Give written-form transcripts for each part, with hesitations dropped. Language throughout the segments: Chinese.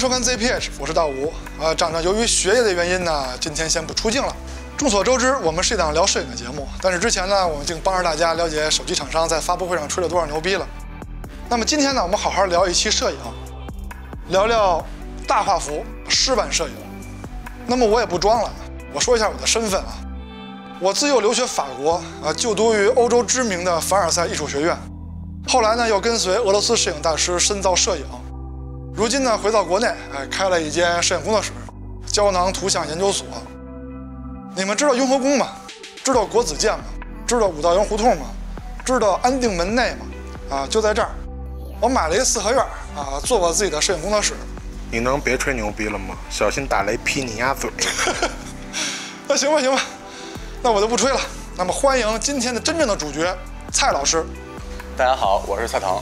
收看 ZPH， 我是大吴。长长由于学业的原因呢，今天先不出镜了。众所周知，我们是一档聊摄影的节目，但是之前呢，我们已经帮着大家了解手机厂商在发布会上吹了多少牛逼了。那么今天呢，我们好好聊一期摄影，聊聊大画幅湿版摄影。那么我也不装了，我说一下我的身份啊。我自幼留学法国就读于欧洲知名的凡尔赛艺术学院，后来呢又跟随俄罗斯摄影大师深造摄影。如今呢，回到国内，开了一间摄影工作室，胶囊图像研究所。你们知道雍和宫吗？知道国子监吗？知道五道营胡同吗？知道安定门内吗？就在这儿，我买了一四合院做我自己的摄影工作室。你能别吹牛逼了吗？小心打雷劈你丫嘴！那行吧，那我就不吹了。那么欢迎今天的真正的主角蔡老师。大家好，我是蔡腾。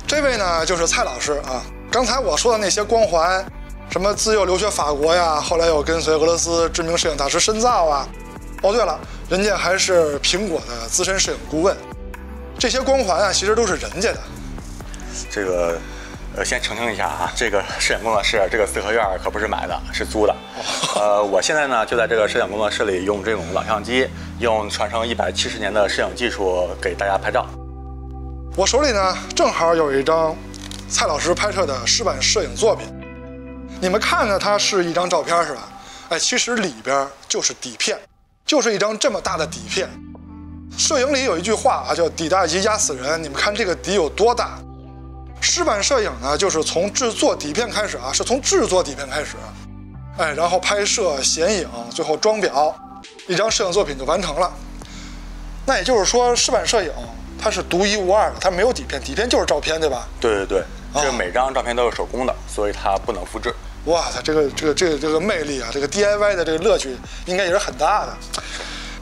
这位呢就是蔡老师啊。刚才我说的那些光环，什么自幼留学法国呀，后来又跟随俄罗斯知名摄影大师深造啊。哦，对了，人家还是苹果的资深摄影顾问。这些光环其实都是人家的。这个，先澄清一下这个摄影工作室，这个四合院可不是买的，是租的。我现在呢就在这个摄影工作室里，用这种老相机，用传承170年的摄影技术给大家拍照。我手里呢正好有一张蔡老师拍摄的湿版摄影作品，你们看着它是一张照片是吧？其实里边就是底片，就是一张这么大的底片。摄影里有一句话叫底大一压死人，你们看这个底有多大？湿版摄影呢，就是从制作底片开始是从制作底片开始，然后拍摄、显影，最后装裱，一张摄影作品就完成了。那也就是说，湿版摄影它是独一无二的，它没有底片，底片就是照片，对吧？对，这每张照片都是手工的，所以它不能复制。哇塞，这个魅力这个 DIY 的这个乐趣应该也是很大的。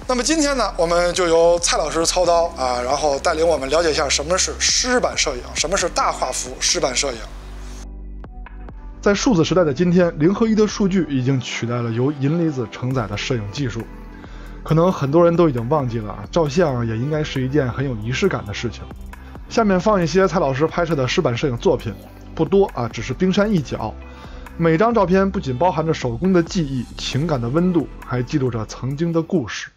那么今天呢，我们就由蔡老师操刀然后带领我们了解一下什么是湿版摄影，什么是大画幅湿版摄影。在数字时代的今天，0和1的数据已经取代了由银离子承载的摄影技术。可能很多人都已经忘记了，照相也应该是一件很有仪式感的事情。下面放一些蔡老师拍摄的湿版摄影作品，不多只是冰山一角。每张照片不仅包含着手工的技艺、情感的温度，还记录着曾经的故事。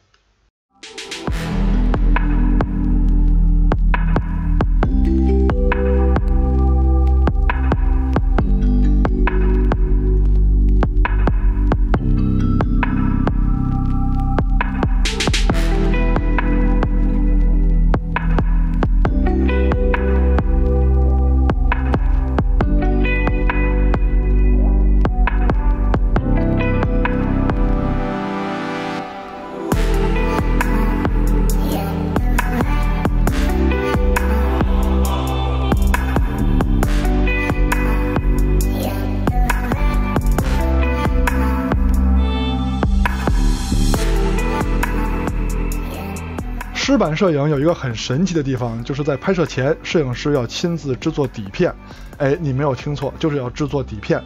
湿版摄影有一个很神奇的地方，就是在拍摄前，摄影师要亲自制作底片。你没有听错，就是要制作底片。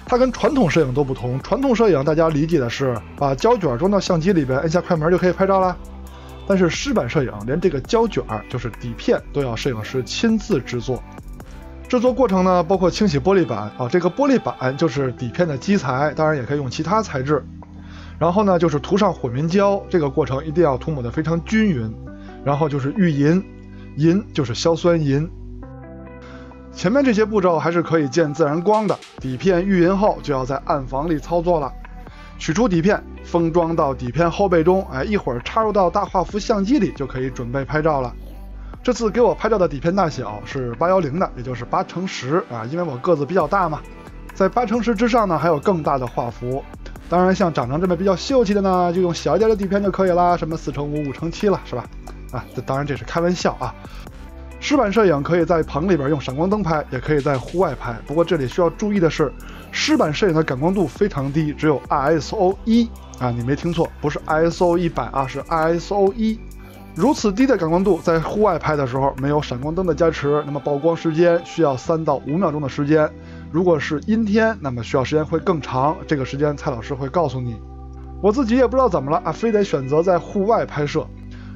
它跟传统摄影都不同，传统摄影大家理解的是把胶卷装到相机里边，按下快门就可以拍照了。但是湿版摄影连这个胶卷就是底片都要摄影师亲自制作。制作过程呢，包括清洗玻璃板这个玻璃板就是底片的基材，当然也可以用其他材质。然后呢，就是涂上混凝胶，这个过程一定要涂抹得非常均匀。然后就是预银，银就是硝酸银。前面这些步骤还是可以见自然光的。底片预银后，就要在暗房里操作了。取出底片，封装到底片后背中，一会儿插入到大画幅相机里，就可以准备拍照了。这次给我拍照的底片大小是810的，也就是8×10因为我个子比较大嘛。在8×10之上呢，还有更大的画幅。当然，像长这么比较秀气的呢，就用小一点的底片就可以啦，什么4×5、5×7了，是吧？当然这是开玩笑湿版摄影可以在棚里边用闪光灯拍，也可以在户外拍。不过这里需要注意的是，湿版摄影的感光度非常低，只有 ISO 1你没听错，不是 ISO 100是 ISO 1。如此低的感光度，在户外拍的时候没有闪光灯的加持，那么曝光时间需要3到5秒钟的时间。如果是阴天，那么需要时间会更长，这个时间蔡老师会告诉你。我自己也不知道怎么了非得选择在户外拍摄。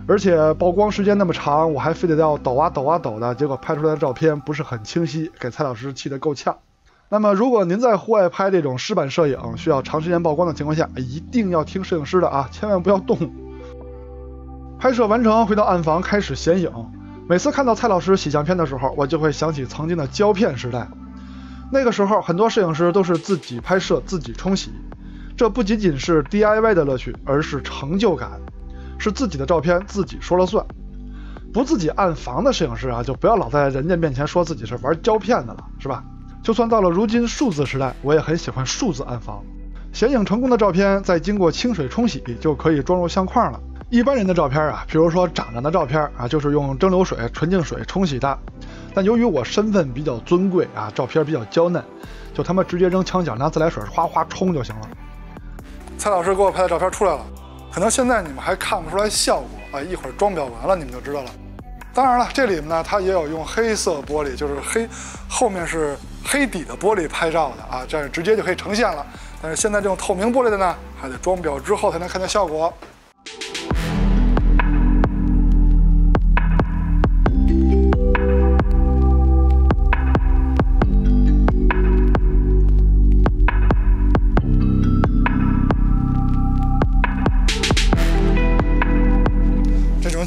而且曝光时间那么长，我还非得要抖啊抖啊抖的，结果拍出来的照片不是很清晰，给蔡老师气得够呛。那么如果您在户外拍这种湿版摄影，需要长时间曝光的情况下，一定要听摄影师的啊，千万不要动。拍摄完成，回到暗房开始显影。每次看到蔡老师洗相片的时候，我就会想起曾经的胶片时代。那个时候很多摄影师都是自己拍摄自己冲洗，这不仅仅是 DIY 的乐趣，而是成就感，是自己的照片自己说了算。不自己暗房的摄影师啊，就不要老在人家面前说自己是玩胶片的了，是吧？就算到了如今数字时代，我也很喜欢数字暗房。显影成功的照片再经过清水冲洗就可以装入相框了。一般人的照片啊，比如说长长的照片啊，就是用蒸馏水、纯净水冲洗的。但由于我身份比较尊贵啊，照片比较娇嫩，就他妈直接扔墙角，拿自来水哗哗冲就行了。蔡老师给我拍的照片出来了，可能现在你们还看不出来效果啊，一会儿装裱完了你们就知道了。当然了，这里面呢，它也有用黑色玻璃，就是后面是黑底的玻璃拍照的啊，这样直接就可以呈现了。但是现在这种透明玻璃的呢，还得装裱之后才能看见效果。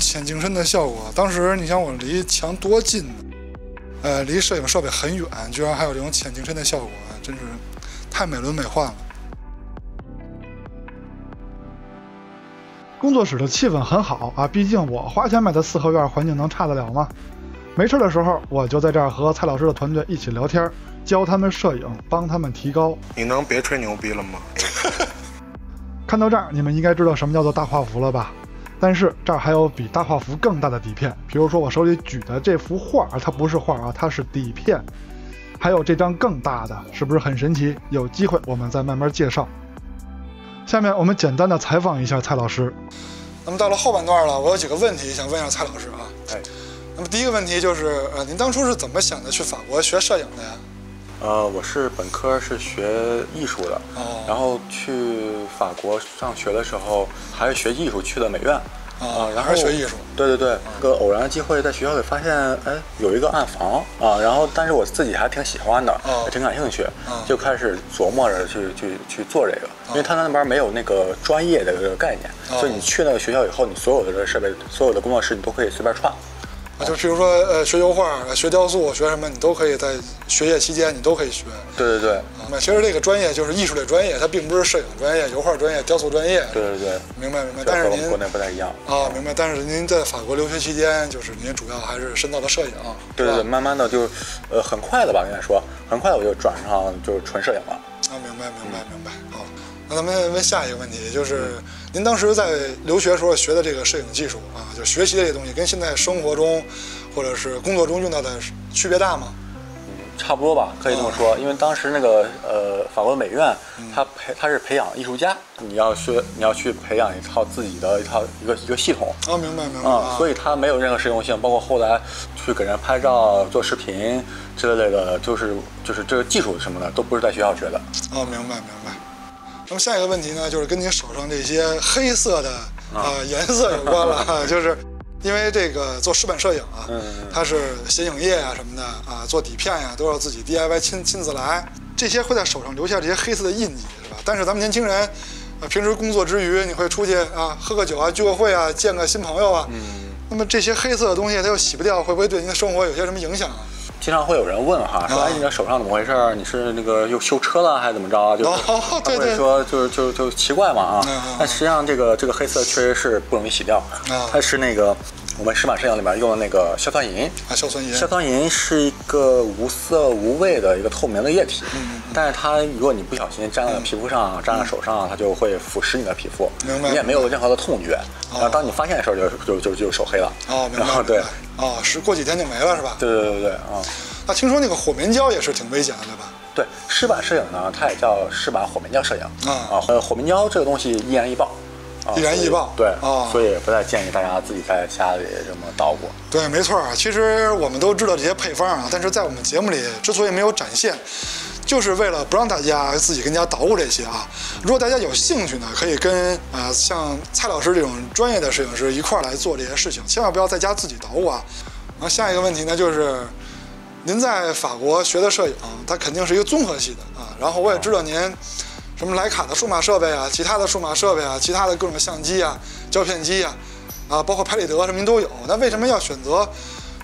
浅景深的效果，当时你想我离墙多近呢？离摄影设备很远，居然还有这种浅景深的效果，真是太美轮美奂了。工作室的气氛很好啊，毕竟我花钱买的四合院，环境能差得了吗？没事的时候，我就在这儿和蔡老师的团队一起聊天，教他们摄影，帮他们提高。你能别吹牛逼了吗？看到这儿，你们应该知道什么叫做大画幅了吧？但是这儿还有比大画幅更大的底片，比如说我手里举的这幅画，它不是画啊，它是底片。还有这张更大的，是不是很神奇？有机会我们再慢慢介绍。下面我们简单的采访一下蔡老师。那么到了后半段了，我有几个问题想问一下蔡老师啊。那么第一个问题就是，您当初是怎么想的去法国学摄影的呀？我是本科是学艺术的，然后去法国上学的时候还是学艺术去的美院，然后还是学艺术。对，个偶然的机会在学校里发现，哎，有一个暗房啊，然后但是我自己还挺喜欢的，也挺感兴趣，就开始琢磨着去做这个，因为他那边没有那个专业的这个概念，所以你去那个学校以后，你所有的这个设备、所有的工作室你都可以随便串。就比如说学油画、学雕塑、学什么，你都可以在学业期间你都可以学。对。其实这个专业就是艺术类专业，它并不是摄影专业、油画专业、雕塑专业。对。明白。但是您国内不太一样啊，明白。但是您在法国留学期间，就是您主要还是深造的摄影。对，慢慢的就很快的吧，应该说很快我就转上就是纯摄影了。明白。那咱们问下一个问题，就是您当时在留学时候学的这个摄影技术啊，就学习的这些东西，跟现在生活中或者是工作中用到的区别大吗？差不多吧，可以这么说。因为当时那个法国美院，它是培养艺术家，你要去培养一套自己的一个系统。明白。所以它没有任何实用性，包括后来去给人拍照、做视频之类的，就是这个技术什么的都不是在学校学的。明白。那么下一个问题呢，就是跟您手上这些黑色的颜色有关了，就是因为这个做湿版摄影啊，它是显影液啊什么的啊，做底片呀都要自己 DIY 亲自来，这些会在手上留下这些黑色的印记，是吧？但是咱们年轻人平时工作之余，你会出去啊喝个酒啊、聚个会啊、见个新朋友啊，那么这些黑色的东西它又洗不掉，会不会对您的生活有些什么影响啊？经常会有人问哈，说哎，你这手上怎么回事？你是那个又修车了还是怎么着？就他会说就奇怪嘛啊。但实际上这个黑色确实是不容易洗掉，它是那个我们湿版摄影里面用的那个硝酸银。硝酸银是一个无色无味的一个透明的液体，但是它如果你不小心沾到皮肤上、沾到手上，它就会腐蚀你的皮肤，你也没有任何的痛觉。然后当你发现的时候就手黑了。明白。对。是过几天就没了是吧？对那听说那个火棉胶也是挺危险的，对吧？对，湿版摄影呢，它也叫湿版火棉胶摄影火棉胶这个东西易燃易爆。易燃易爆，对所以不太建议大家自己在家里这么捣鼓。对，没错。其实我们都知道这些配方啊，但是在我们节目里之所以没有展现，就是为了不让大家自己跟家捣鼓这些啊。如果大家有兴趣呢，可以跟像蔡老师这种专业的摄影师一块来做这些事情，千万不要在家自己捣鼓啊。然后下一个问题呢，就是您在法国学的摄影，它肯定是一个综合系的啊。然后我也知道您什么徕卡的数码设备啊，其他的数码设备啊，其他的各种相机啊、胶片机啊，包括拍立得什么您都有。那为什么要选择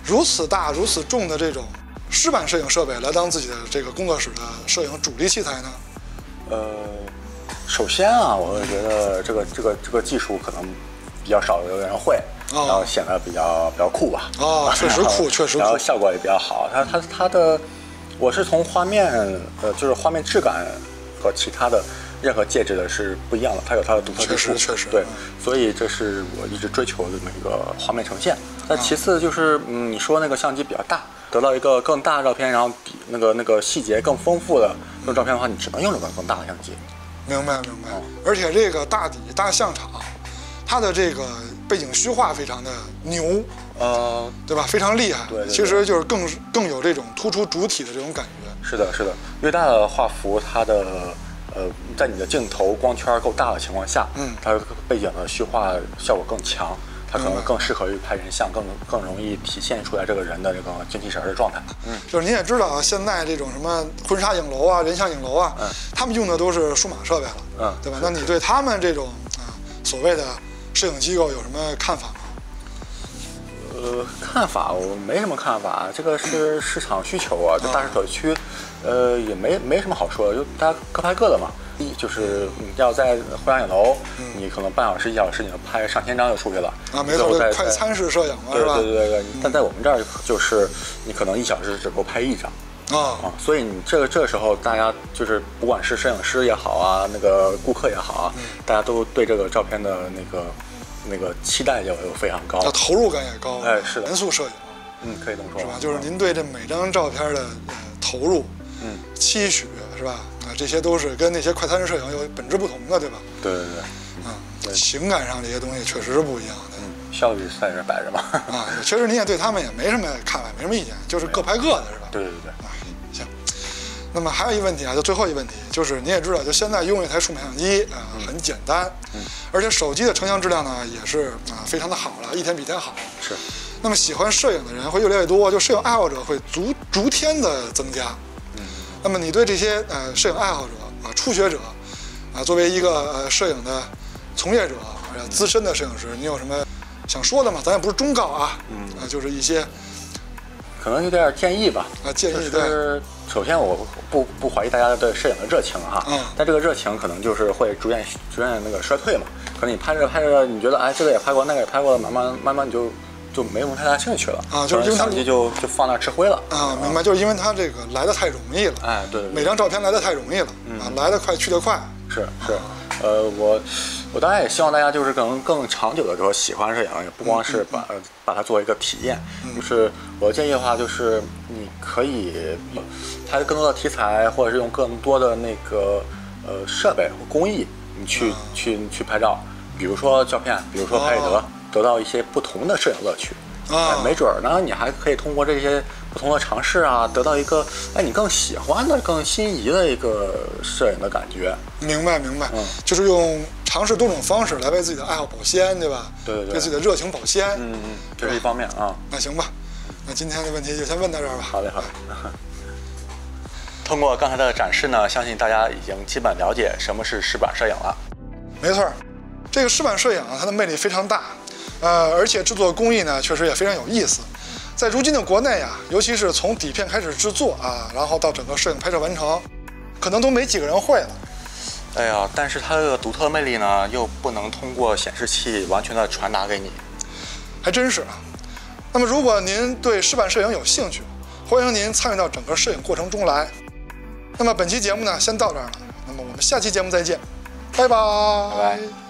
如此大、如此重的这种湿版摄影设备来当自己的这个工作室的摄影主力器材呢？首先啊，我会觉得这个技术可能比较少有人会。然后显得比较酷吧。确实酷，确实酷。然后效果也比较好。它的，我是从画面，就是画面质感和其他的任何介质的是不一样的，它有它的独特之处。确实。对，所以这是我一直追求的这么一个画面呈现。那其次就是，你说那个相机比较大，得到一个更大的照片，然后比那个细节更丰富的这种照片的话，你只能用这个更大的相机。明白。而且这个大底大相场，它的这个背景虚化非常的牛，对吧？非常厉害。对，其实就是更有这种突出主体的这种感觉。是的。越大的画幅，它的在你的镜头光圈够大的情况下，它背景的虚化效果更强，它可能更适合于拍人像，更容易体现出来这个人的这个精气神的状态。就是您也知道啊，现在这种什么婚纱影楼啊、人像影楼啊，他们用的都是数码设备了，对吧？那你对他们这种所谓的摄影机构有什么看法吗？看法我没什么看法，这个是市场需求啊，就大势所趋，也没什么好说的，就大家各拍各的嘛。就是你要在婚纱影楼，你可能半小时、1小时，你能拍上千张就出去了啊，没错，快餐式摄影嘛，是吧？对。但在我们这儿，就是你可能1小时只够拍1张。所以你这个时候，大家就是不管是摄影师也好啊，那个顾客也好啊，大家都对这个照片的那个期待就非常高，投入感也高。是的，严肃摄影，可以这么说，是吧？就是您对这每张照片的投入，期许，是吧？这些都是跟那些快餐式摄影有本质不同的，对吧？对。情感上这些东西确实是不一样的。效率在这摆着嘛。确实您也对他们也没什么看法，没什么意见，就是各拍各的，是吧？对。行。那么还有一个问题啊，就最后一个问题，就是你也知道，就现在拥有一台数码相机很简单，而且手机的成像质量呢也是非常的好了，一天比一天好。是。那么喜欢摄影的人会越来越多，就摄影爱好者会逐天的增加。那么你对这些摄影爱好者初学者作为一个摄影的从业者资深的摄影师，你有什么想说的吗？咱也不是忠告啊，就是一些可能有点建议吧。建议就是首先我不怀疑大家对摄影的热情哈，但这个热情可能就是会逐渐那个衰退嘛。可能你拍着，你觉得这个也拍过，那个也拍过了，慢慢你就没什么太大兴趣了就是因为相机就放那儿吃灰了明白，就是因为它这个来得太容易了，对，每张照片来得太容易了，来得快去得快，是，我当然也希望大家就是可能更长久的说喜欢摄影，也不光是把它作为一个体验，就是我的建议的话，就是你可以拍更多的题材，或者是用更多的那个设备或工艺，你去拍照，比如说胶片，比如说拍立得。得到一些不同的摄影乐趣，没准儿呢，你还可以通过这些不同的尝试得到一个你更喜欢的、更心仪的一个摄影的感觉。明白，就是用尝试多种方式来为自己的爱好保鲜，对吧？对，对自己的热情保鲜。这是一方面那行吧，那今天的问题就先问到这儿吧。好嘞。通过刚才的展示呢，相信大家已经基本了解什么是湿版摄影了。没错，这个湿版摄影它的魅力非常大。而且制作工艺呢，确实也非常有意思。在如今的国内尤其是从底片开始制作然后到整个摄影拍摄完成，可能都没几个人会了。但是它的独特魅力呢，又不能通过显示器完全的传达给你。还真是那么，如果您对湿版摄影有兴趣，欢迎您参与到整个摄影过程中来。那么本期节目呢，先到这儿了。那么我们下期节目再见，拜拜。